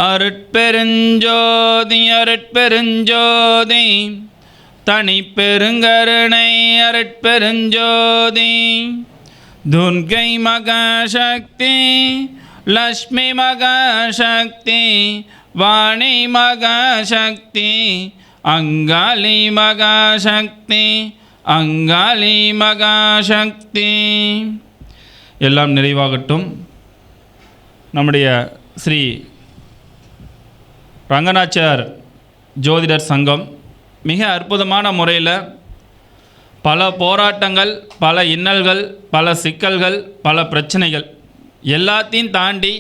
அருட்பெருஞ்சோதி அருட்பெருஞ்சோதி தனிப்பெருங்கருணை அருட்பெருஞ்சோதி துர்க்கை மகாசக்தி லக்ஷ்மி மகாசக்தி வாணி மகாசக்தி அங்காளி மகாசக்தி அங்காளி மகாசக்தி. எல்லாம் நிறைவாகட்டும். நம்முடைய ஸ்ரீ ரங்கநாச்சியார் ஜோதிடர் சங்கம் மிக அற்புதமான முறையில் பல போராட்டங்கள், பல இன்னல்கள், பல சிக்கல்கள், பல பிரச்சனைகள் எல்லாத்தையும் தாண்டி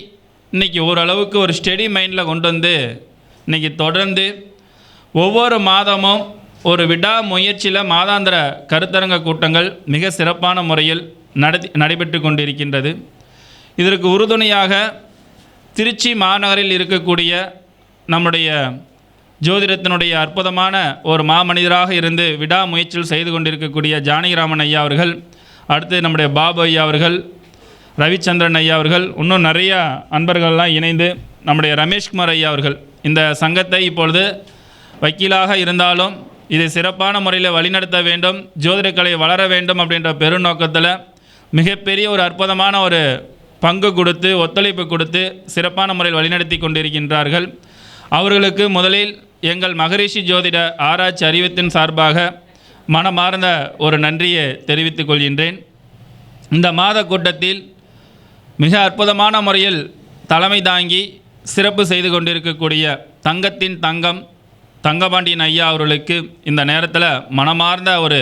இன்றைக்கி ஓரளவுக்கு ஒரு ஸ்டெடி மைண்டில் கொண்டு வந்து இன்றைக்கி தொடர்ந்து ஒவ்வொரு மாதமும் ஒரு விடாமுயற்சியில் மாதாந்திர கருத்தரங்க கூட்டங்கள் மிக சிறப்பான முறையில் நடைபெற்று கொண்டிருக்கின்றது. இதற்கு உறுதுணையாக திருச்சி மாநகரில் இருக்கக்கூடிய நம்முடைய ஜோதிடத்தினுடைய அற்புதமான ஒரு மாமனிதராக இருந்து விடாமுயற்சியில் செய்து கொண்டிருக்கக்கூடிய ஜானகிராமன் ஐயா அவர்கள், அடுத்து நம்முடைய பாபு ஐயா அவர்கள், ரவிச்சந்திரன் ஐயா அவர்கள், இன்னும் நிறையா அன்பர்கள்லாம் இணைந்து நம்முடைய ரமேஷ்குமார் ஐயா அவர்கள் இந்த சங்கத்தை இப்பொழுது வக்கீலாக இருந்தாலும் இதை சிறப்பான முறையில் வழிநடத்த வேண்டும், ஜோதிடக்கலை வளர வேண்டும் அப்படின்ற பெருநோக்கத்தில் மிகப்பெரிய ஒரு அற்புதமான ஒரு பங்கு கொடுத்து ஒத்துழைப்பு கொடுத்து சிறப்பான முறையில் வழிநடத்தி கொண்டிருக்கின்றார்கள். அவர்களுக்கு முதலில் எங்கள் மகரிஷி ஜோதிட ஆராய்ச்சி அறிவித்தின் சார்பாக மனமார்ந்த ஒரு நன்றியை தெரிவித்துக் கொள்கின்றேன். இந்த மாத கூட்டத்தில் மிக அற்புதமான முறையில் தலைமை தாங்கி சிறப்பு செய்து கொண்டிருக்கக்கூடிய தங்கத்தின் தங்கம் தங்கபாண்டியன் ஐயா அவர்களுக்கு இந்த நேரத்தில் மனமார்ந்த ஒரு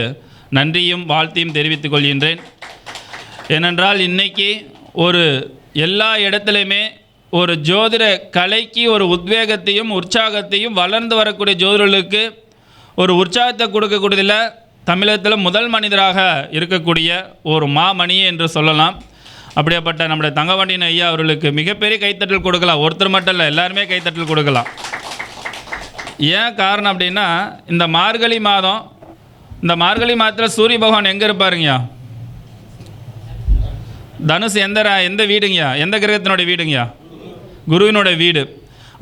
நன்றியும் வாழ்த்தையும் தெரிவித்துக் கொள்கின்றேன். ஏனென்றால் இன்றைக்கி ஒரு எல்லா இடத்துலையுமே ஒரு ஜோதிட கலைக்கு ஒரு உத்வேகத்தையும் உற்சாகத்தையும் வளர்ந்து வரக்கூடிய ஜோதிடர்களுக்கு ஒரு உற்சாகத்தை கொடுக்கக்கூடியதில் தமிழகத்தில் முதல் மனிதராக இருக்கக்கூடிய ஒரு மாமணி என்று சொல்லலாம். அப்படியாப்பட்ட நம்முடைய தங்கபாண்டியன் ஐயா அவர்களுக்கு மிகப்பெரிய கைத்தட்டல் கொடுக்கலாம். ஒருத்தர் மட்டும் இல்லை, எல்லாருமே கைத்தட்டல் கொடுக்கலாம். ஏன் காரணம் அப்படின்னா, இந்த மார்கழி மாதத்தில் சூரிய பகவான் எங்கே இருப்பாருங்கய்யா? தனுசு எந்த வீடுங்கய்யா? எந்த கிரகத்தினுடைய வீடுங்கய்யா? குருவினோட வீடு.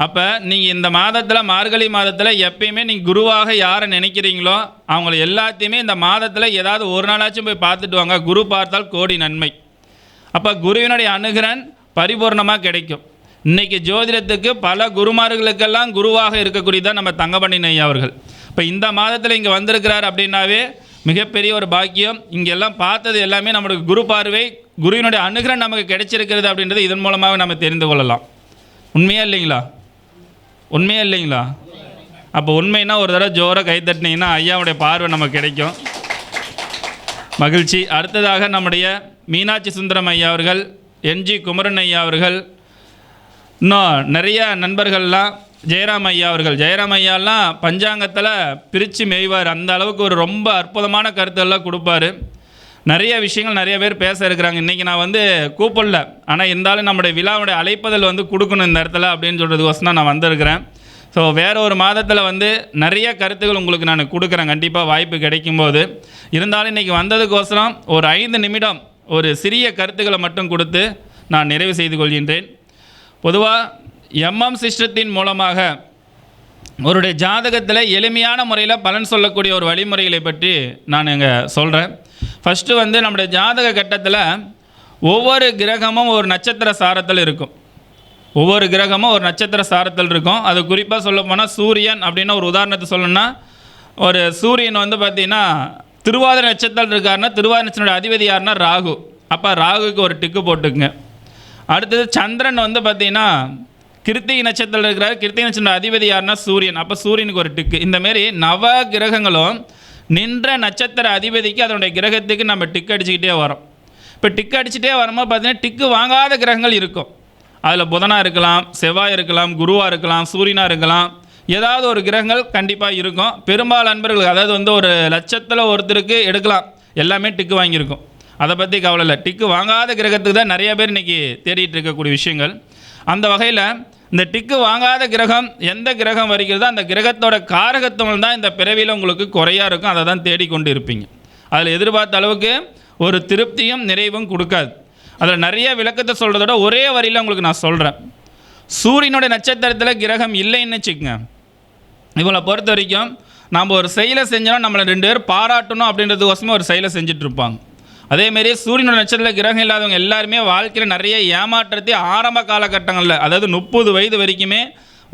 அப்போ நீங்கள் இந்த மாதத்தில் மார்கழி மாதத்தில் எப்பயுமே நீங்கள் குருவாக யாரை நினைக்கிறீங்களோ அவங்கள எல்லாத்தையுமே இந்த மாதத்தில் ஏதாவது ஒரு நாளாச்சும் போய் பார்த்துட்டு வாங்க. குரு பார்த்தால் கோடி நன்மை. அப்போ குருவினுடைய அனுகிரகம் பரிபூர்ணமாக கிடைக்கும். இன்றைக்கி ஜோதிடத்துக்கு பல குருமார்களுக்கெல்லாம் குருவாக இருக்கக்கூடியதான் நம்ம தங்கபாண்டியன் ஐயா அவர்கள். இப்போ இந்த மாதத்தில் இங்கே வந்திருக்கிறார் அப்படின்னாவே மிகப்பெரிய ஒரு பாக்கியம். இங்கெல்லாம் பார்த்தது எல்லாமே நம்மளுக்கு குரு பார்வை, குருவினுடைய அனுகிரகம் நமக்கு கிடைச்சிருக்கிறது அப்படின்றது இதன் மூலமாக நம்ம தெரிந்து கொள்ளலாம். உண்மையா இல்லைங்களா? அப்போ உண்மைன்னா ஒரு தடவை ஜோராக கைத்தட்டினீங்கன்னா ஐயாவுடைய பார்வை நமக்கு கிடைக்கும். மகிழ்ச்சி. அடுத்ததாக நம்முடைய மீனாட்சி சுந்தரம் ஐயா அவர்கள், என்ஜி குமரன் ஐயா அவர்கள், இன்னும் நிறைய நண்பர்கள்லாம், ஜெயராம் ஐயா அவர்கள். ஜெயராம் ஐயாலாம் பஞ்சாங்கத்தில் பிரித்து மேய்வார். அந்த அளவுக்கு ஒரு ரொம்ப அற்புதமான கருத்துக்கள்லாம் கொடுப்பார். நிறைய விஷயங்கள் நிறைய பேர் பேச இருக்கிறாங்க. இன்றைக்கி நான் கூப்பிடல, ஆனால் இருந்தாலும் நம்முடைய விழாவுடைய அழைப்பதில் கொடுக்கணும் இந்த இடத்துல அப்படின்னு சொல்கிறதுக்கோசம் தான் நான் வந்திருக்கிறேன். ஸோ வேறு ஒரு மாதத்தில் நிறைய கருத்துக்கள் உங்களுக்கு நான் கொடுக்குறேன் கண்டிப்பாக வாய்ப்பு கிடைக்கும்போது. இருந்தாலும் இன்றைக்கி வந்ததுக்கோசரம் ஒரு 5 நிமிடம் ஒரு சிறிய கருத்துக்களை மட்டும் கொடுத்து நான் நிறைவு செய்து கொள்கின்றேன். பொதுவாக சிஸ்டத்தின் மூலமாக அவருடைய ஜாதகத்தில் எளிமையான முறையில் பலன் சொல்லக்கூடிய ஒரு வழிமுறைகளை பற்றி நான் இங்கே சொல்கிறேன். ஃபஸ்ட்டு நம்முடைய ஜாதக கட்டத்தில் ஒவ்வொரு கிரகமும் ஒரு நட்சத்திர சாரத்தில் இருக்கும். அது குறிப்பாக சொல்ல போனால் சூரியன் அப்படின்னா ஒரு உதாரணத்தை சொல்லணும்னா, ஒரு சூரியன் பார்த்திங்கன்னா திருவாதிரை நட்சத்திரம் இருக்காருன்னா திருவாதிரை நட்சத்திரோட அதிபதி யாருன்னா ராகு. அப்போ ராகுக்கு ஒரு டிக்கு போட்டுக்குங்க. அடுத்தது சந்திரன் பார்த்திங்கன்னா கிருத்திகை நட்சத்திரம் இருக்கிறார். கிருத்திகை நட்சத்திர அதிபதி யாருன்னா சூரியன். அப்போ சூரியனுக்கு ஒரு டிக்கு. இந்தமாரி நவ கிரகங்களும் நின்ற நட்சத்திர அதிபதிக்கு அதனுடைய கிரகத்துக்கு நம்ம டிக் அடிச்சுக்கிட்டே வரோம். இப்போ டிக் அடிச்சுட்டே வரும்போது பார்த்திங்கன்னா டிக்கு வாங்காத கிரகங்கள் இருக்கும். அதில் புதனாக இருக்கலாம், செவ்வாய் இருக்கலாம், குருவாக இருக்கலாம், சூரியனாக இருக்கலாம், ஏதாவது ஒரு கிரகங்கள் கண்டிப்பாக இருக்கும். பெரும்பாலும் நண்பர்கள் அதாவது ஒரு லட்சத்தில் ஒருத்தருக்கு எடுக்கலாம், எல்லாமே டிக்கு வாங்கியிருக்கும். அதை பற்றி கவலை இல்லை. டிக்கு வாங்காத கிரகத்துக்கு தான் நிறைய பேர் இன்றைக்கி தேடிட்டு இருக்கக்கூடிய விஷயங்கள். அந்த வகையில் இந்த டிக்கு வாங்காத கிரகம் எந்த கிரகம் வருகிறதோ அந்த கிரகத்தோட காரகத்துவம் தான் இந்த பிறவியில் உங்களுக்கு குறையாக இருக்கும். அதை தான் தேடிக்கொண்டு இருப்பீங்க. அதில் எதிர்பார்த்த அளவுக்கு ஒரு திருப்தியும் நிறைவும் கொடுக்காது. அதில் நிறைய விளக்கத்தை சொல்கிறதோட ஒரே வரியில் உங்களுக்கு நான் சொல்கிறேன். சூரியனுடைய நட்சத்திரத்தில் கிரகம் இல்லைன்னு வச்சுக்கோங்க, இவங்களை பொறுத்த வரைக்கும் நாம் ஒரு செயலை செஞ்சோன்னா நம்மளை 2 பேர் பாராட்டணும் அப்படின்றதுக்கோசமே ஒரு செயலை செஞ்சிட்ருப்பாங்க. அதேமாரி சூரியனோட நட்சத்திரத்தில் கிரகம் இல்லாதவங்க எல்லாருமே வாழ்க்கையில் நிறைய ஏமாற்றத்தை ஆரம்ப காலகட்டங்களில், அதாவது 30 வயது வரைக்குமே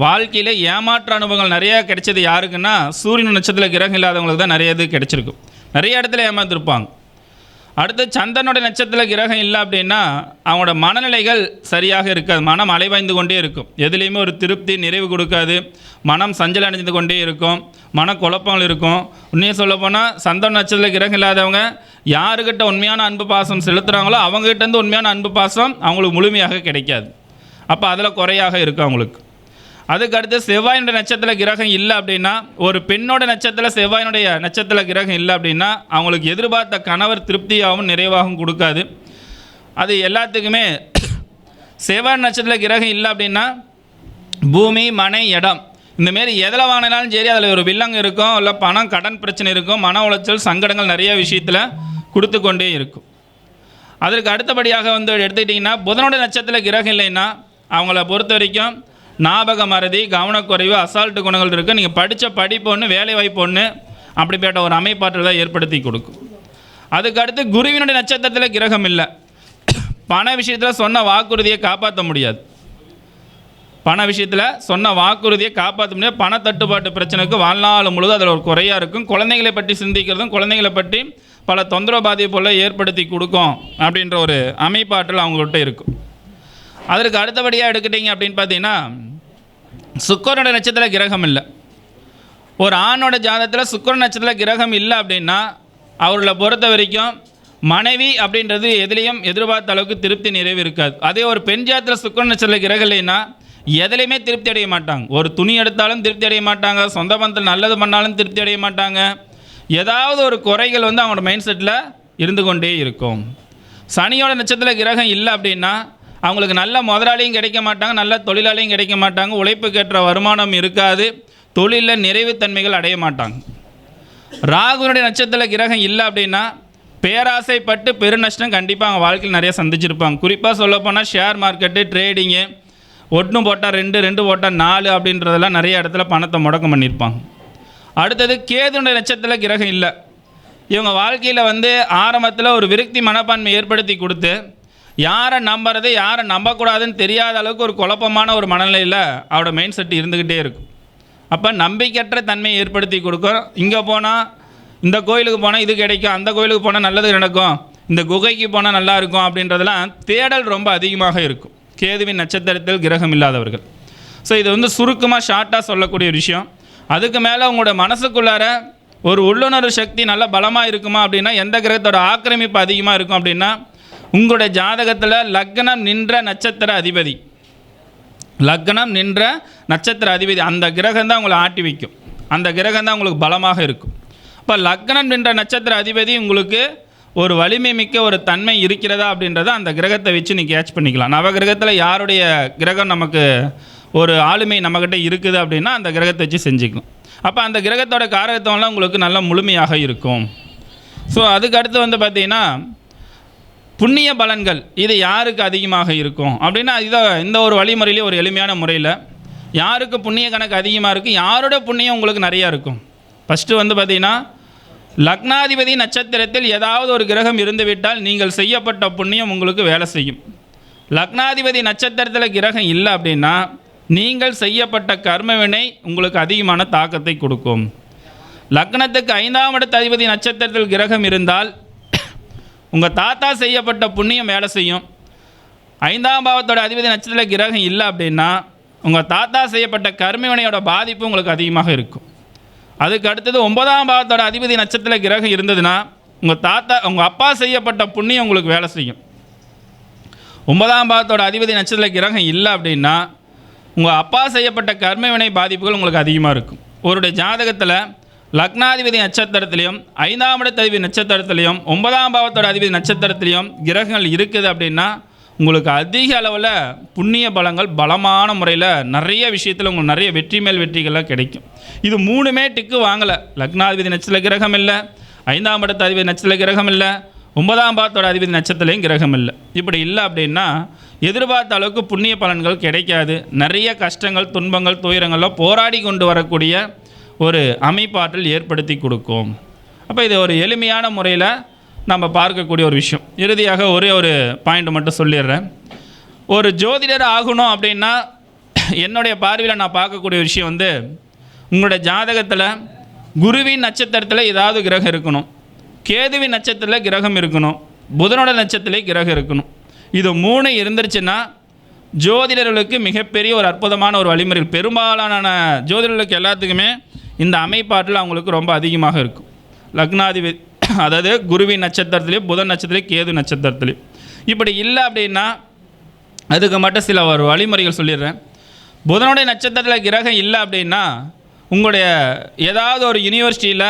வாழ்க்கையில் ஏமாற்ற அனுபவங்கள் நிறையா கிடைச்சது யாருக்குன்னா சூரியன் நட்சத்திரத்தில் கிரகம் இல்லாதவங்களுக்கு தான் நிறைய இது கிடைச்சிருக்கும். நிறைய இடத்துல ஏமாந்துருப்பாங்க. அடுத்து சந்திரனுடைய நட்சத்திரத்தில் கிரகம் இல்லை அப்படின்னா அவங்களோட மனநிலைகள் சரியாக இருக்காது. மனம் அலைவாய்ந்து கொண்டே இருக்கும். எதுலேயுமே ஒரு திருப்தி நிறைவு கொடுக்காது. மனம் சஞ்சல் அடைந்து கொண்டே இருக்கும். மனக்குழப்பங்கள் இருக்கும். உண்மையை சொல்லப்போனால் சந்திரன் நட்சத்திரத்தில் கிரகம் இல்லாதவங்க யாருக்கிட்ட உண்மையான அன்பு பாசம் செலுத்துகிறாங்களோ அவங்ககிட்டேருந்து உண்மையான அன்பு பாசம் அவங்களுக்கு முழுமையாக கிடைக்காது. அப்போ அதில் குறையாக இருக்கும் அவங்களுக்கு. அதுக்கடுத்து செவ்வாயினுடைய நட்சத்திரத்தில் கிரகம் இல்லை அப்படின்னா, ஒரு பெண்ணோட நட்சத்திரத்தில் செவ்வாயினுடைய நட்சத்திரத்தில் கிரகம் இல்லை அப்படின்னா அவங்களுக்கு எதிர்பார்த்த கணவர் திருப்தியாகவும் நிறைவாகவும் கொடுக்காது. அது எல்லாத்துக்குமே செவ்வாய் நட்சத்திரத்தில் கிரகம் இல்லை அப்படின்னா பூமி, மனை, இடம் இந்தமாரி எதில் வாங்கினாலும் சரி அதில் ஒரு வில்லங்க இருக்கும், இல்லை பணம் கடன் பிரச்சனை இருக்கும், மன உளைச்சல் சங்கடங்கள் நிறைய விஷயத்தில் கொடுத்து கொண்டே இருக்கும். அதற்கு அடுத்தபடியாக எடுத்துக்கிட்டிங்கன்னா புதனுடைய நட்சத்திரத்தில் கிரகம் இல்லைன்னா அவங்கள பொறுத்த வரைக்கும் ஞாபக மறதி, கவனக்குறைவு, அசால்ட்டு குணங்கள் இருக்குது. நீங்கள் படித்த படிப்பு ஒன்று, வேலை வாய்ப்பு ஒன்று, அப்படிப்பட்ட ஒரு அமைப்பாற்றல் தான் ஏற்படுத்தி கொடுக்கும். அதுக்கடுத்து குருவினுடைய நட்சத்திரத்தில் கிரகம் இல்லை. பண விஷயத்தில் சொன்ன வாக்குறுதியை காப்பாற்ற முடியாது. பண விஷயத்தில் சொன்ன வாக்குறுதியை காப்பாற்ற முடியாது. பண தட்டுப்பாட்டு பிரச்சனைக்கு வாழ்நாள் முழுவதும் அதில் ஒரு குறையாக இருக்கும். குழந்தைகளை பற்றி சிந்திக்கிறதும் குழந்தைகளை பற்றி பல தொந்தரவு பாதிப்புகளை ஏற்படுத்தி கொடுக்கும் அப்படின்ற ஒரு அமைப்பாற்றல் அவங்கள்ட்ட இருக்கும். அதற்கு அடுத்தபடியாக எடுக்கிட்டீங்க அப்படின்னு பார்த்தீங்கன்னா சுக்கிரனுடைய நட்சத்திரத்தில் கிரகம் இல்லை. ஒரு ஆணோட ஜாதகத்தில் சுக்கிரன் நட்சத்திரத்தில் கிரகம் இல்லை அப்படின்னா அவர்களை பொறுத்த வரைக்கும் மனைவி அப்படின்றது எதுலேயும் எதிர்பார்த்த அளவுக்கு திருப்தி நிறைவு இருக்காது. அதே ஒரு பெண் ஜாதகத்தில் சுக்கிரன் நட்சத்திரத்தில் கிரகம் இல்லைன்னா எதுலேயுமே திருப்தி அடைய மாட்டாங்க. ஒரு துணி எடுத்தாலும் திருப்தி அடைய மாட்டாங்க. சொந்த பந்தத்தில் நல்லது பண்ணாலும் திருப்தி அடைய மாட்டாங்க. ஏதாவது ஒரு குறைகள் அவங்களோட மைண்ட் செட்டில் இருந்து கொண்டே இருக்கும். சனியோட நட்சத்திரத்தில் கிரகம் இல்லை அப்படின்னா அவங்களுக்கு நல்ல முதலாளியும் கிடைக்க மாட்டாங்க, நல்ல தொழிலாளியும் கிடைக்க மாட்டாங்க, உழைப்புக்கேற்ற வருமானம் இருக்காது, தொழிலில் நிறைவுத்தன்மைகள் அடைய மாட்டாங்க. ராகுனுடைய நட்சத்திரத்தில் கிரகம் இல்லை அப்படின்னா பேராசைப்பட்டு பெருநஷ்டம் கண்டிப்பாக அவங்க வாழ்க்கையில் நிறைய சந்திச்சிருப்பாங்க. குறிப்பாக சொல்லப்போனால் ஷேர் மார்க்கெட்டு, ட்ரேடிங்கு, 1 போட்டால் 2, 2 போட்டால் 4 அப்படின்றதெல்லாம் நிறைய இடத்துல பணத்தை முடக்கம் பண்ணியிருப்பாங்க. அடுத்தது கேதுனுடைய நட்சத்திரத்தில் கிரகம் இல்லை. இவங்க வாழ்க்கையில் ஆரம்பத்தில் ஒரு விரக்தி மனப்பான்மை ஏற்படுத்தி கொடுத்து யாரை நம்புறது யாரை நம்பக்கூடாதுன்னு தெரியாத அளவுக்கு ஒரு குழப்பமான ஒரு மனநிலையில் அவரோட மைண்ட் செட் இருந்துக்கிட்டே இருக்கும். அப்போ நம்பிக்கையற்ற தன்மையை ஏற்படுத்தி கொடுக்கும். இங்கே போனால் இந்த கோயிலுக்கு போனால் இது கிடைக்கும், அந்த கோயிலுக்கு போனால் நல்லது நடக்கும், இந்த குகைக்கு போனால் நல்லா இருக்கும் அப்படின்றதெல்லாம் தேடல் ரொம்ப அதிகமாக இருக்கும் கேதுவின் நட்சத்திரத்தில் கிரகம் இல்லாதவர்கள். ஸோ இது சுருக்கமாக ஷார்ட்டாக சொல்லக்கூடிய விஷயம். அதுக்கு மேலே உங்களோட மனசுக்குள்ளார ஒரு உள்ளுணர்வு சக்தி நல்ல பலமாக இருக்குமா அப்படின்னா எந்த கிரகத்தோட ஆக்கிரமிப்பு அதிகமாக இருக்கும் அப்படின்னா உங்களுடைய ஜாதகத்தில் லக்னம் நின்ற நட்சத்திர அதிபதி, லக்னம் நின்ற நட்சத்திர அதிபதி அந்த கிரகம் தான் உங்களை ஆட்டி வைக்கும். அந்த கிரகம் தான் உங்களுக்கு பலமாக இருக்கும். இப்போ லக்னம் நின்ற நட்சத்திர அதிபதி உங்களுக்கு ஒரு வலிமை மிக்க ஒரு தன்மை இருக்கிறதா அப்படின்றத அந்த கிரகத்தை வச்சு நீங்கள் கேட்ச் பண்ணிக்கலாம். நவகிரகத்தில் யாருடைய கிரகம் நமக்கு ஒரு ஆளுமை நம்மக்கிட்ட இருக்குது அப்படின்னா அந்த கிரகத்தை வச்சு செஞ்சுக்கலாம். அப்போ அந்த கிரகத்தோட காரகத்துவம்லாம் உங்களுக்கு நல்ல முழுமையாக இருக்கும். ஸோ அதுக்கு அடுத்து பார்த்தீங்கன்னா புண்ணிய பலன்கள் இது யாருக்கு அதிகமாக இருக்கும் அப்படின்னா இந்த ஒரு வழிமுறையிலே ஒரு எளிமையான முறையில் யாருக்கு புண்ணிய கணக்கு அதிகமாக இருக்கும், யாரோட புண்ணியம் உங்களுக்கு நிறையா இருக்கும். ஃபஸ்ட்டு பார்த்தீங்கன்னா லக்னாதிபதி நட்சத்திரத்தில் ஏதாவது ஒரு கிரகம் இருந்துவிட்டால் நீங்கள் செய்யப்பட்ட புண்ணியம் உங்களுக்கு வேலை செய்யும். லக்னாதிபதி நட்சத்திரத்தில் கிரகம் இல்லை அப்படின்னா நீங்கள் செய்யப்பட்ட கர்மவினை உங்களுக்கு அதிகமான தாக்கத்தை கொடுக்கும். லக்னத்துக்கு 5ஆம் இடத்து அதிபதி நட்சத்திரத்தில் கிரகம் இருந்தால் உங்கள் தாத்தா செய்யப்பட்ட புண்ணியம் வேலை செய்யும். 5ஆம் பாவத்தோட அதிபதி நட்சத்திரத்தில் கிரகம் இல்லை அப்படின்னா உங்கள் தாத்தா செய்யப்பட்ட கர்மவினையோட பாதிப்பு உங்களுக்கு அதிகமாக இருக்கும். அதுக்கு அடுத்தது 9ஆம் பாவத்தோட அதிபதி நட்சத்திரத்தில் கிரகம் இருந்ததுன்னா உங்கள் அப்பா செய்யப்பட்ட புண்ணியம் உங்களுக்கு வேலை செய்யும். 9ஆம் பாவத்தோட அதிபதி நட்சத்திரத்தில் கிரகம் இல்லை அப்படின்னா உங்கள் அப்பா செய்யப்பட்ட கர்மவினை பாதிப்புகள் உங்களுக்கு அதிகமாக இருக்கும். ஒருடைய ஜாதகத்தில் லக்னாதிபதி நட்சத்திரத்திலையும் 5ஆம் இடத்து அதிபதி நட்சத்திரத்திலையும் 9ஆம் பாவத்தோட அதிபதி நட்சத்திரத்திலையும் கிரகங்கள் இருக்குது அப்படின்னா உங்களுக்கு அதிக அளவில் புண்ணிய பலங்கள் பலமான முறையில் நிறைய விஷயத்தில் உங்களுக்கு நிறைய வெற்றி மேல் வெற்றிகள்லாம் கிடைக்கும். இது 3மே டிக்கு வாங்கலை. லக்னாதிபதி நட்சத்திர கிரகம் இல்லை, 5ஆம் இடத்து அதிபதி நட்சத்திர கிரகம் இல்லை, 9ஆம் பாவத்தோட அதிபதி நட்சத்திரலையும் கிரகம் இல்லை. இப்படி இல்லை அப்படின்னா எதிர்பார்த்த அளவுக்கு புண்ணிய பலன்கள் கிடைக்காது. நிறைய கஷ்டங்கள், துன்பங்கள், துயரங்கள்லாம் போராடி கொண்டு வரக்கூடிய ஒரு அமைப்பாற்றல் ஏற்படுத்தி கொடுக்கும். அப்போ இது ஒரு எளிமையான முறையில் நம்ம பார்க்கக்கூடிய ஒரு விஷயம். இறுதியாக ஒரே ஒரு பாயிண்ட் மட்டும் சொல்லிடுறேன். ஒரு ஜோதிடர் ஆகணும் அப்படின்னா என்னுடைய பார்வையில் நான் பார்க்கக்கூடிய விஷயம் வந்து, உங்களுடைய ஜாதகத்தில் குருவின் நட்சத்திரத்தில் ஏதாவது கிரகம் இருக்கணும், கேதுவின் நட்சத்திரத்தில் கிரகம் இருக்கணும், புதனோட நட்சத்திரத்திலே கிரகம் இருக்கணும். இது 3 இருந்துருச்சுன்னா ஜோதிடர்களுக்கு மிகப்பெரிய ஒரு அற்புதமான ஒரு வழிமுறை. பெரும்பாலான ஜோதிடர்களுக்கு எல்லாத்துக்குமே இந்த அமைப்பாற்றல் அவங்களுக்கு ரொம்ப அதிகமாக இருக்கும். லக்னாதிபதி அதாவது குருவின் நட்சத்திரத்துலேயும் புதன் நட்சத்திரத்துலேயும் கேது நட்சத்திரத்துலேயும். இப்படி இல்லை அப்படின்னா அதுக்கு மட்டும் சில ஒரு வழிமுறைகள் சொல்லிடுறேன். புதனுடைய நட்சத்திரத்தில் கிரகம் இல்லை அப்படின்னா உங்களுடைய ஏதாவது ஒரு யூனிவர்சிட்டியில்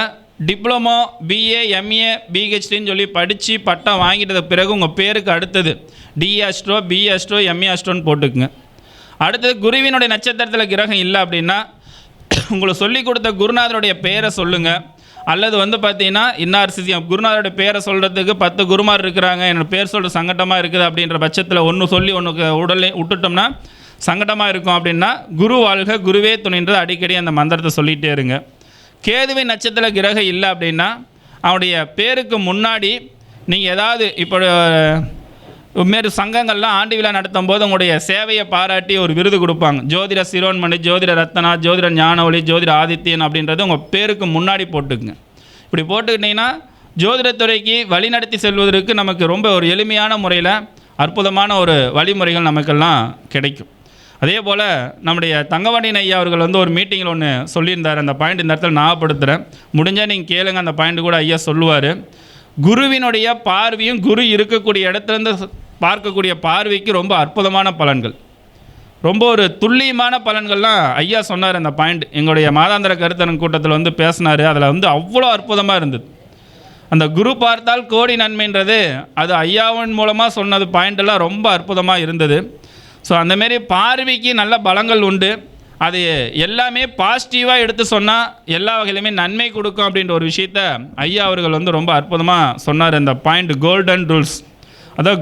டிப்ளமோ, பிஏ, எம்ஏ, பிஹெச்டின்னு சொல்லி படித்து பட்டம் வாங்கிட்டது பிறகு உங்கள் பேருக்கு அடுத்தது டிஎஸ்ட்ரோ, பிஎஸ்ட்ரோ, எம்ஏஸ்ட்ரோன்னு போட்டுக்குங்க. அடுத்தது குருவினுடைய நட்சத்திரத்தில் கிரகம் இல்லை அப்படின்னா உங்களுக்கு சொல்லிக் கொடுத்த குருநாதருடைய பெயரை சொல்லுங்கள். அல்லது வந்து பார்த்தீங்கன்னா இன்னார் சிசியம் குருநாதருடைய பேரை சொல்கிறதுக்கு 10 குருமார் இருக்கிறாங்க, என்னோட பேர் சொல்கிற சங்கடமாக இருக்குது அப்படின்ற பட்சத்தில் ஒன்று சொல்லி ஒன்றுக்கு உடலே விட்டுட்டோம்னா சங்கடமாக இருக்கும். அப்படின்னா குரு வாழ்க குருவே துணைன்றது அடிக்கடி அந்த மந்திரத்தை சொல்லிகிட்டே இருங்க. கேதுவின் நட்சத்திர கிரகம் இல்லை அப்படின்னா அவனுடைய பேருக்கு முன்னாடி நீங்கள் ஏதாவது இப்போ மாரி சங்கங்கள்லாம் ஆண்டு விழா நடத்தும் போது உங்களுடைய சேவையை பாராட்டி ஒரு விருது கொடுப்பாங்க. ஜோதிட சிரோன்மணி, ஜோதிட ரத்னா, ஜோதிட ஞானவழி, ஜோதிட ஆதித்யன் அப்படின்றது உங்கள் பேருக்கு முன்னாடி போட்டுக்குங்க. இப்படி போட்டுக்கிட்டிங்கன்னா ஜோதிடத்துறைக்கு வழிநடத்தி செல்வதற்கு நமக்கு ரொம்ப ஒரு எளிமையான முறையில் அற்புதமான ஒரு வழிமுறைகள் நமக்கெல்லாம் கிடைக்கும். அதே போல் நம்முடைய தங்கவாண்டியன் ஐயா அவர்கள் வந்து ஒரு மீட்டிங்கில் ஒன்று சொல்லியிருந்தார். அந்த பாயிண்ட் இந்த இடத்துல ஞாபகப்படுத்துகிறேன், முடிஞ்சால் நீங்கள் கேளுங்க. அந்த பாயிண்ட் கூட ஐயா சொல்லுவார். குருவினுடைய பார்வையும் குரு இருக்கக்கூடிய இடத்துலேருந்து பார்க்கக்கூடிய பார்வைக்கு ரொம்ப அற்புதமான பலன்கள், ரொம்ப ஒரு துல்லியமான பலன்கள்லாம் ஐயா சொன்னார். அந்த பாயிண்ட் எங்களுடைய மாதாந்திர கருத்தரங்கு கூட்டத்தில் வந்து பேசினார். அதில் வந்து அவ்வளோ அற்புதமாக இருந்தது. அந்த குரு பார்த்தால் கோடி நன்மைன்றது அது ஐயாவின் மூலமாக சொன்னது பாயிண்டெல்லாம் ரொம்ப அற்புதமாக இருந்தது. ஸோ அந்தமாரி பார்வைக்கு நல்ல பலங்கள் உண்டு. அது எல்லாமே பாசிட்டிவாக எடுத்து சொன்னால் எல்லா வகையிலுமே நன்மை கொடுக்கும் அப்படின்ற ஒரு விஷயத்த ஐயா அவர்கள் வந்து ரொம்ப அற்புதமாக சொன்னார். அந்த பாயிண்ட் கோல்டன் ரூல்ஸ், அதாவது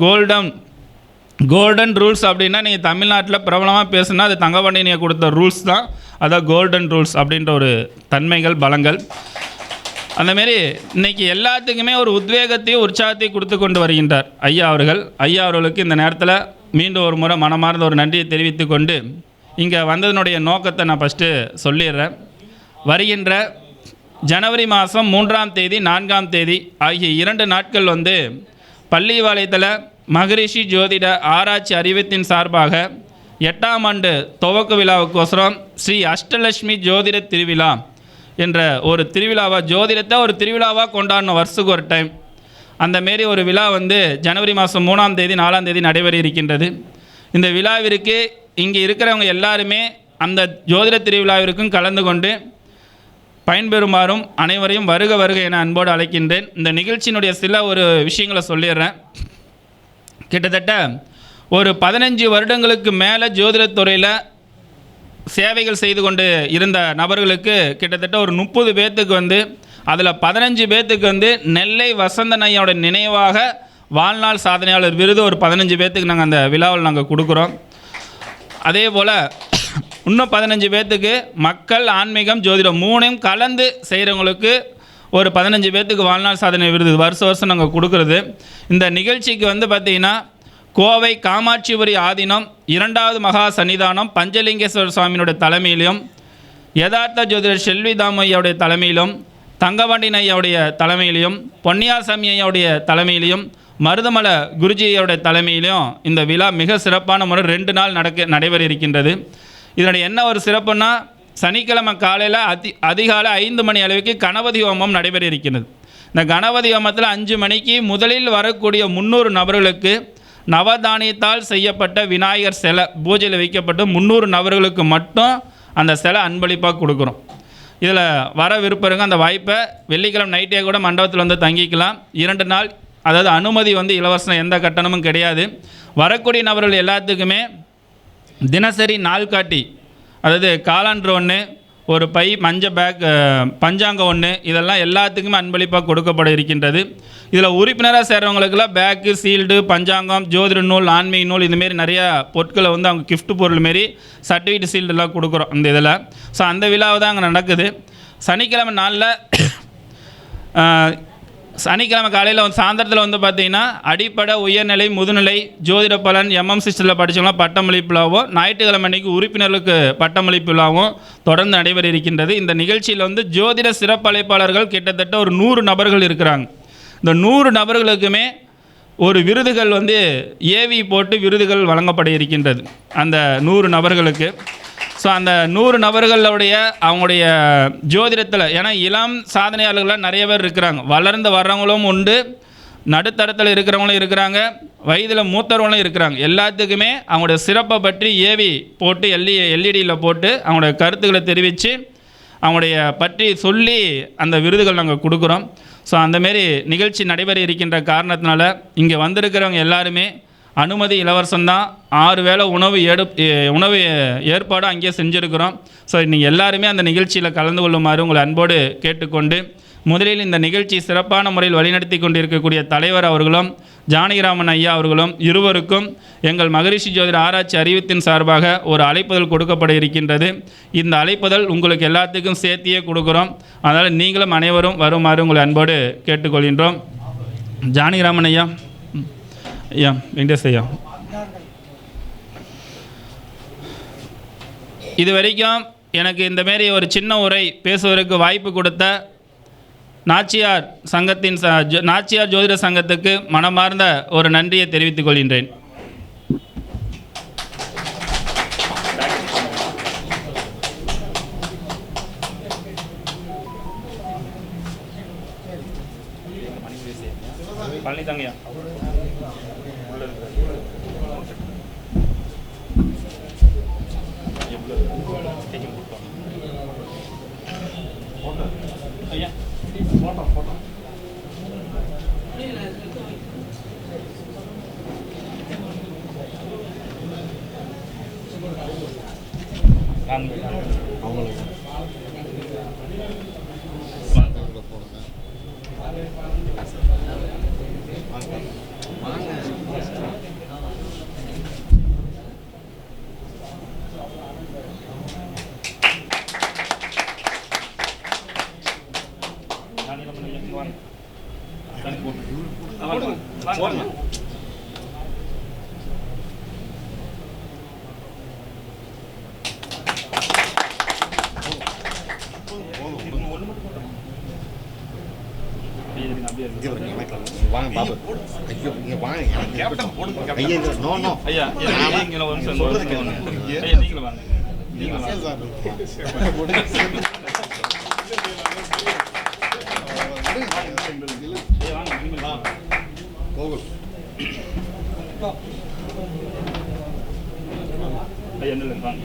கோல்டன் ரூல்ஸ் அப்படின்னா நீங்கள் தமிழ்நாட்டில் பிரபலமாக பேசுனா அது தங்கவாண்டியன் கொடுத்த ரூல்ஸ் தான். அதான் கோல்டன் ரூல்ஸ் அப்படின்ற ஒரு தன்மைகள் பலங்கள். அந்தமாரி இன்றைக்கி எல்லாத்துக்குமே ஒரு உத்வேகத்தையும் உற்சாகத்தையும் கொடுத்து கொண்டு வருகின்றார் ஐயா அவர்கள். ஐயா அவர்களுக்கு இந்த நேரத்தில் மீண்டும் ஒரு முறை மனமார்ந்த ஒரு நன்றியை தெரிவித்து கொண்டு இங்கே வந்ததனுடைய நோக்கத்தை நான் ஃபஸ்ட்டு சொல்லிடுறேன். வருகின்ற ஜனவரி மாதம் 3ஆம் தேதி 4ஆம் தேதி ஆகிய 2 நாட்கள் வந்து பள்ளிவாளையத்தில் மகரிஷி ஜோதிட ஆராய்ச்சி அறிவித்தின் சார்பாக 8ஆம் ஆண்டு துவக்க விழாவுக்கோசரம் ஸ்ரீ அஷ்டலட்சுமி ஜோதிட திருவிழா என்ற ஒரு திருவிழாவாக, ஜோதிடத்தை ஒரு திருவிழாவாக கொண்டாடணும் வருஷத்துக்கு ஒரு டைம். அந்தமாரி ஒரு விழா வந்து ஜனவரி மாதம் 3ஆம் தேதி 4ஆம் தேதி நடைபெற இருக்கின்றது. இந்த விழாவிற்கு இங்கே இருக்கிறவங்க எல்லாருமே அந்த ஜோதிட திருவிழாவிற்கும் கலந்து கொண்டு பயன்பெறுமாறும் அனைவரையும் வருக வருக என அன்போடு அழைக்கின்றேன். இந்த நிகழ்ச்சியினுடைய சில ஒரு விஷயங்களை சொல்லிடுறேன். கிட்டத்தட்ட ஒரு 15 வருடங்களுக்கு மேலே ஜோதிடத்துறையில் சேவைகள் செய்து கொண்டு இருந்த நபர்களுக்கு கிட்டத்தட்ட ஒரு 30 பேர்த்துக்கு வந்து அதில் 15 பேர்த்துக்கு வந்து நெல்லை வசந்தன் ஐயாவோட நினைவாக வாழ்நாள் சாதனையாளர் விருது ஒரு 15 பேர்த்துக்கு நாங்கள் அந்த விழாவில் நாங்கள் கொடுக்குறோம். அதே போல் இன்னும் 15 பேர்த்துக்கு மக்கள், ஆன்மீகம், ஜோதிடம் 3யும் கலந்து செய்கிறவங்களுக்கு ஒரு 15 பேர்த்துக்கு வாழ்நாள் சாதனை விருது வருஷம் நாங்கள் கொடுக்குறது. இந்த நிகழ்ச்சிக்கு வந்து பார்த்திங்கன்னா கோவை காமாட்சிபுரி ஆதீனம் 2வது மகா சன்னிதானம் பஞ்சலிங்கேஸ்வரர் சுவாமியினுடைய தலைமையிலும், யதார்த்த ஜோதிடர் செல்வி தாமையாவுடைய தலைமையிலும், தங்கவாண்டியன் ஐயாவுடைய தலைமையிலையும், பொன்னியாசாமி ஐயாவுடைய தலைமையிலையும், மருதமலை குருஜியோடைய தலைமையிலையும் இந்த விழா மிக சிறப்பான முறை 2 நாள் நடைபெற இருக்கின்றது. இதனுடைய என்ன ஒரு சிறப்புன்னா, சனிக்கிழமை காலையில் அதிகாலை 5 மணி அளவுக்கு கணபதி ஹோமம் நடைபெற இருக்கின்றது. இந்த கணபதி ஹோமத்தில் 5 மணிக்கு முதலில் வரக்கூடிய 300 நபர்களுக்கு நவதானியத்தால் செய்யப்பட்ட விநாயகர் சிலை பூஜையில் வைக்கப்பட்டு 300 நபர்களுக்கு மட்டும் அந்த சிலை அன்பளிப்பாக கொடுக்குறோம். இதில் வர விருப்பருங்க அந்த வாய்ப்பை வெள்ளிக்கிழமை நைட்டே கூட மண்டபத்தில் வந்து தங்கிக்கலாம். 2 நாள் அதாவது அனுமதி வந்து இலவசம், எந்த கட்டணமும் கிடையாது. வரக்கூடிய நபர்கள் எல்லாத்துக்குமே தினசரி நாள்காட்டி, அதாவது காலாண்டர் ஒன்று, ஒரு பை, மஞ்சள் பேக், பஞ்சாங்கம் ஒன்று, இதெல்லாம் எல்லாத்துக்குமே அன்பளிப்பாக கொடுக்கப்பட இருக்கின்றது. இதில் உறுப்பினராக சேர்றவங்களுக்கெல்லாம் பேக்கு, சீல்டு, பஞ்சாங்கம், ஜோதிட நூல், ஆன்மீக நூல், இதுமாரி நிறையா பொருட்களை வந்து அவங்க கிஃப்ட் பொருள் மாரி சர்டிஃபிகேட், சீல்டெல்லாம் கொடுக்குறோம் இந்த இதில். ஸோ அந்த விழாவை தான் அங்கே நடக்குது. சனிக்கிழமை நாளில் சனிக்கிழமை காலையில் வந்து சாயந்தரத்தில் வந்து பார்த்திங்கன்னா அடிப்படை, உயர்நிலை, முதுநிலை ஜோதிட பலன் எம்எம் சிஸ்டரில் படித்தவங்களாம் பட்டமளிப்பு விழாவும், ஞாயிற்றுக்கிழமை அன்றைக்கி உறுப்பினர்களுக்கு பட்டமளிப்பு விழாவும் தொடர்ந்து நடைபெற இருக்கின்றது. இந்த நிகழ்ச்சியில் வந்து ஜோதிட சிறப்பு அழைப்பாளர்கள் கிட்டத்தட்ட ஒரு 100 நபர்கள் இருக்கிறாங்க. இந்த 100 நபர்களுக்குமே ஒரு விருதுகள் வந்து ஏவி போட்டு விருதுகள் வழங்கப்பட இருக்கின்றது அந்த 100 நபர்களுக்கு. ஸோ அந்த 100 நபர்களுடைய அவங்களுடைய ஜோதிடத்தில், ஏன்னா இளம் சாதனையாளர்களாக நிறைய பேர் இருக்கிறாங்க, வளர்ந்து வர்றவங்களும் உண்டு, நடுத்தரத்தில் இருக்கிறவங்களும் இருக்கிறாங்க, வயதில் மூத்தவர்களும் இருக்கிறாங்க. எல்லாத்துக்குமே அவங்களுடைய சிறப்பை பற்றி ஏவி போட்டு எல்இடியில் போட்டு அவங்களுடைய கருத்துக்களை தெரிவித்து அவங்களுடைய பற்றி சொல்லி அந்த விருதுகள் நாங்கள் கொடுக்குறோம். ஸோ அந்தமாரி நிகழ்ச்சி நடைபெற இருக்கின்ற காரணத்தினால இங்கே வந்திருக்கிறவங்க எல்லாருமே அனுமதி இலவசம்தான். 6 வேளை உணவு ஏற்பாடு அங்கேயே செஞ்சுருக்கிறோம். ஸோ நீங்கள் எல்லாருமே அந்த நிகழ்ச்சியில் கலந்து கொள்ளுமாறு உங்களை அன்போடு கேட்டுக்கொண்டு, முதலில் இந்த நிகழ்ச்சி சிறப்பான முறையில் வழிநடத்தி கொண்டிருக்கக்கூடிய தலைவர் அவர்களும் ஜானகிராமன் ஐயா அவர்களும் இருவருக்கும் எங்கள் மகரிஷி ஜோதிட ஆராய்ச்சி அறிவித்தின் சார்பாக ஒரு அழைப்புதல் கொடுக்கப்பட இருக்கின்றது. இந்த அழைப்புதல் உங்களுக்கு எல்லாத்துக்கும் சேர்த்தியே கொடுக்குறோம். அதனால் நீங்களும் அனைவரும் வருமாறு உங்களை அன்போடு கேட்டுக்கொள்கின்றோம். ஜானகிராமன் ஐயா, ஐயா வெங்கடேஷ் ஐயா, இது வரைக்கும் எனக்கு இந்தமாரி ஒரு சின்ன உரை பேசுவதற்கு வாய்ப்பு கொடுத்த நாச்சியார் சங்கத்தின் நாச்சியார் ஜோதிட சங்கத்துக்கு மனமார்ந்த ஒரு நன்றியை தெரிவித்துக் கொள்கின்றேன். பழனிதாங்கய்யா ஐயா போட்டோ அவங்களுக்கு வாங்க பாபு, ஐயோ இங்க வாங்க, கேப்டன் போடுங்க ஐயா. நோ நோ ஐயா, நீங்க ஒரு நிமிஷம் சொல்றதுக்கு ஐயா, நீங்க வாங்க, நீங்க வாங்க கோகுல் ஐயா, என்ன வாங்க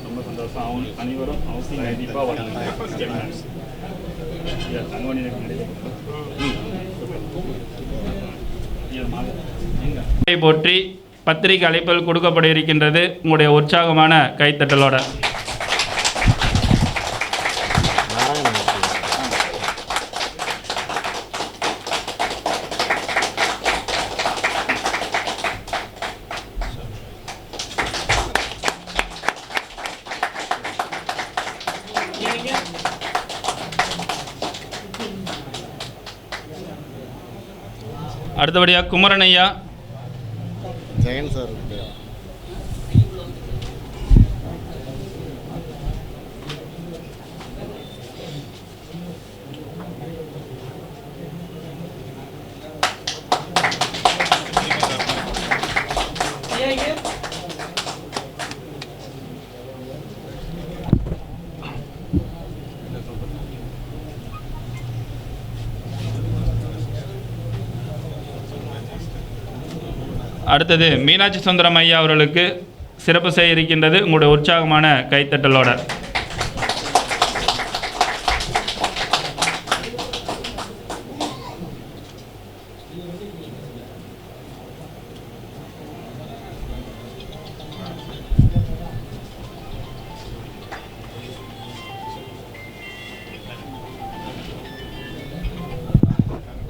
ரொம்ப சந்தோஷம். அனைவரும் அவசியம் கண்டிப்பாக போற்றி பத்திரிகை அழைப்புகள் கொடுக்கப்பட இருக்கின்றது. உங்களுடைய உற்சாகமான கைத்தட்டலோட அடுத்தபடியாக குமரன் ஐயா, ஜெயன் சார், அடுத்தது மீனாட்சி சுந்தரம் ஐயா அவர்களுக்கு சிறப்பு செய்ய இருக்கின்றது. உங்களுடைய உற்சாகமான கைத்தட்டலோட.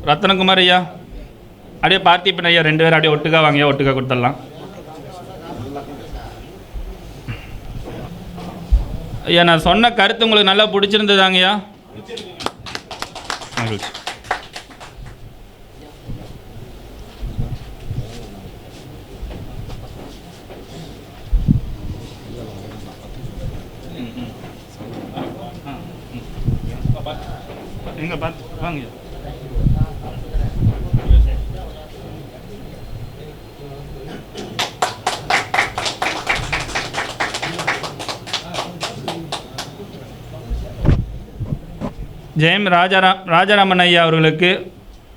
ரத்னகுமார் ஐயா, அப்படியே பார்த்திபன் ஐயா, 2 பேரும் அப்படியே ஒட்டுக்கா வாங்க, ஒட்டுக்கா கொடுத்துடலாம். ஐயா, நான் சொன்ன கருத்து உங்களுக்கு நல்லா பிடிச்சிருந்ததாங்கய்யா? மகிழ்ச்சி. எங்க பார்த்து வாங்கய்யா. ஜெயம் ராஜாராமன் ஐயா அவர்களுக்கு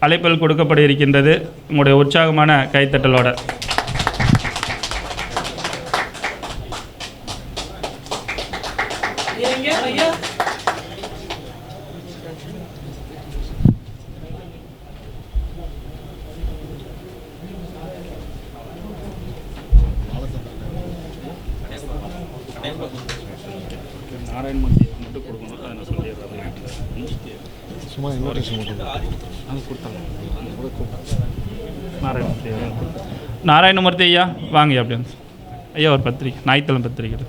அழைப்பல் கொடுக்கப்பட இருக்கின்றது. உங்களுடைய உற்சாகமான கைத்தட்டலோட. நாராயணமூர்த்தி மட்டும் கொடுக்கணும், அதை நான் சொல்லிடுறேன். சும்மா இன்விடேஷன் மட்டும் அது கொடுத்தாங்க. நாராயணமூர்த்தி ஐயா வாங்க. அப்படியே ஐயா ஒரு பத்திரிக்கை, ஞாயிற்றுக்கிழமை பத்திரிக்கை.